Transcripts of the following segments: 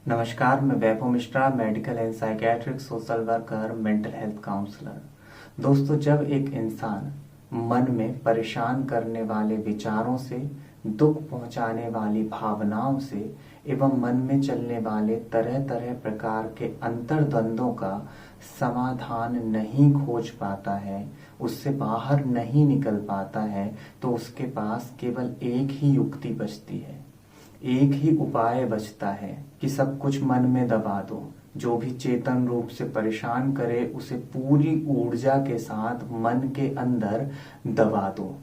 नमस्कार, मैं Vaibhav Mishra, medical and psychiatric social worker, mental health counsellor. दोस्तों, जब एक इंसान मन में परेशान करने वाले विचारों से, दुख पहुंचाने वाली भावनाओं से एवं मन में चलने वाले तरह तरह प्रकार के अंतर्द्वंद्वों का समाधान नहीं खोज पाता है, उससे बाहर नहीं निकल पाता है, तो उसके पास केवल एक ही युक्ति बचती है, एक ही उपाय बचता है कि सब कुछ मन में दबा दो। जो भी चेतन रूप से परेशान करे उसे पूरी ऊर्जा के साथ मन के अंदर दबा दो।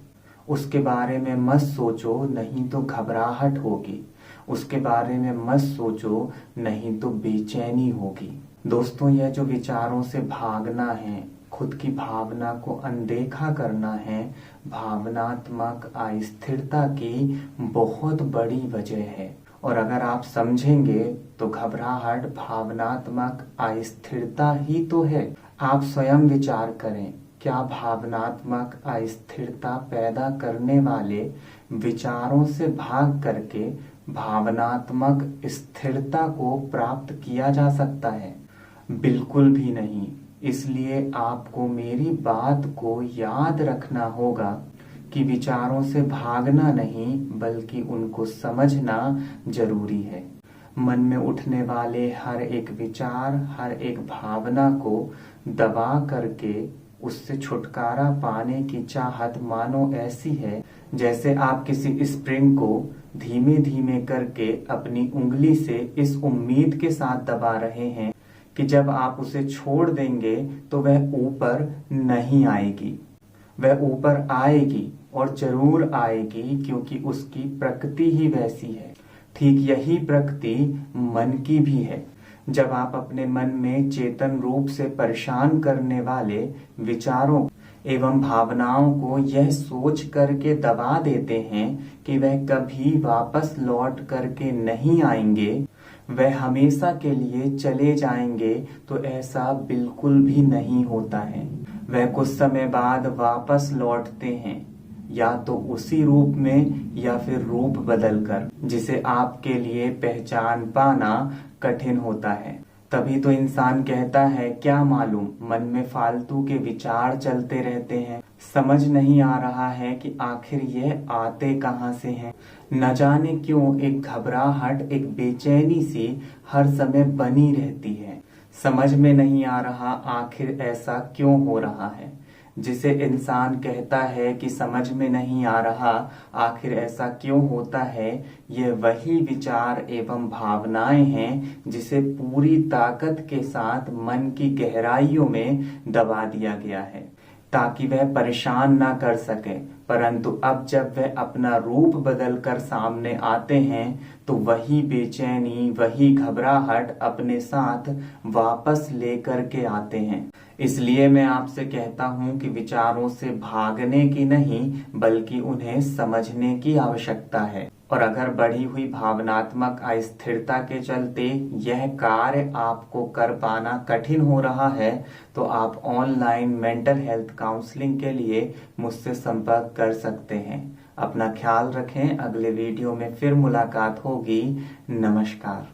उसके बारे में मत सोचो, नहीं तो घबराहट होगी। उसके बारे में मत सोचो, नहीं तो बेचैनी होगी। दोस्तों, यह जो विचारों से भागना है, खुद की भावना को अनदेखा करना है, भावनात्मक अस्थिरता की बहुत बड़ी वजह है। और अगर आप समझेंगे तो घबराहट भावनात्मक अस्थिरता ही तो है। आप स्वयं विचार करें, क्या भावनात्मक अस्थिरता पैदा करने वाले विचारों से भाग करके भावनात्मक स्थिरता को प्राप्त किया जा सकता है? बिल्कुल भी नहीं। इसलिए आपको मेरी बात को याद रखना होगा कि विचारों से भागना नहीं, बल्कि उनको समझना जरूरी है। मन में उठने वाले हर एक विचार, हर एक भावना को दबा करके उससे छुटकारा पाने की चाहत मानो ऐसी है जैसे आप किसी स्प्रिंग को धीमे धीमे करके अपनी उंगली से इस उम्मीद के साथ दबा रहे हैं कि जब आप उसे छोड़ देंगे तो वह ऊपर नहीं आएगी। वह ऊपर आएगी और जरूर आएगी, क्योंकि उसकी प्रकृति ही वैसी है। ठीक यही प्रकृति मन की भी है। जब आप अपने मन में चेतन रूप से परेशान करने वाले विचारों एवं भावनाओं को यह सोच करके दबा देते हैं कि वह कभी वापस लौट करके नहीं आएंगे, वह हमेशा के लिए चले जाएंगे, तो ऐसा बिल्कुल भी नहीं होता है। वह कुछ समय बाद वापस लौटते हैं, या तो उसी रूप में या फिर रूप बदलकर, जिसे आपके लिए पहचान पाना कठिन होता है। तभी तो इंसान कहता है, क्या मालूम, मन में फालतू के विचार चलते रहते हैं। समझ नहीं आ रहा है कि आखिर यह आते कहाँ से हैं। न जाने क्यों एक घबराहट, एक बेचैनी सी हर समय बनी रहती है। समझ में नहीं आ रहा आखिर ऐसा क्यों हो रहा है। जिसे इंसान कहता है कि समझ में नहीं आ रहा आखिर ऐसा क्यों होता है, ये वही विचार एवं भावनाएं हैं जिसे पूरी ताकत के साथ मन की गहराइयों में दबा दिया गया है, ताकि वह परेशान ना कर सके। परंतु अब जब वह अपना रूप बदलकर सामने आते हैं, तो वही बेचैनी, वही घबराहट अपने साथ वापस लेकर के आते हैं। इसलिए मैं आपसे कहता हूं कि विचारों से भागने की नहीं, बल्कि उन्हें समझने की आवश्यकता है। और अगर बढ़ी हुई भावनात्मक अस्थिरता के चलते यह कार्य आपको कर पाना कठिन हो रहा है, तो आप ऑनलाइन मेंटल हेल्थ काउंसलिंग के लिए मुझसे संपर्क कर सकते हैं। अपना ख्याल रखें। अगले वीडियो में फिर मुलाकात होगी। नमस्कार।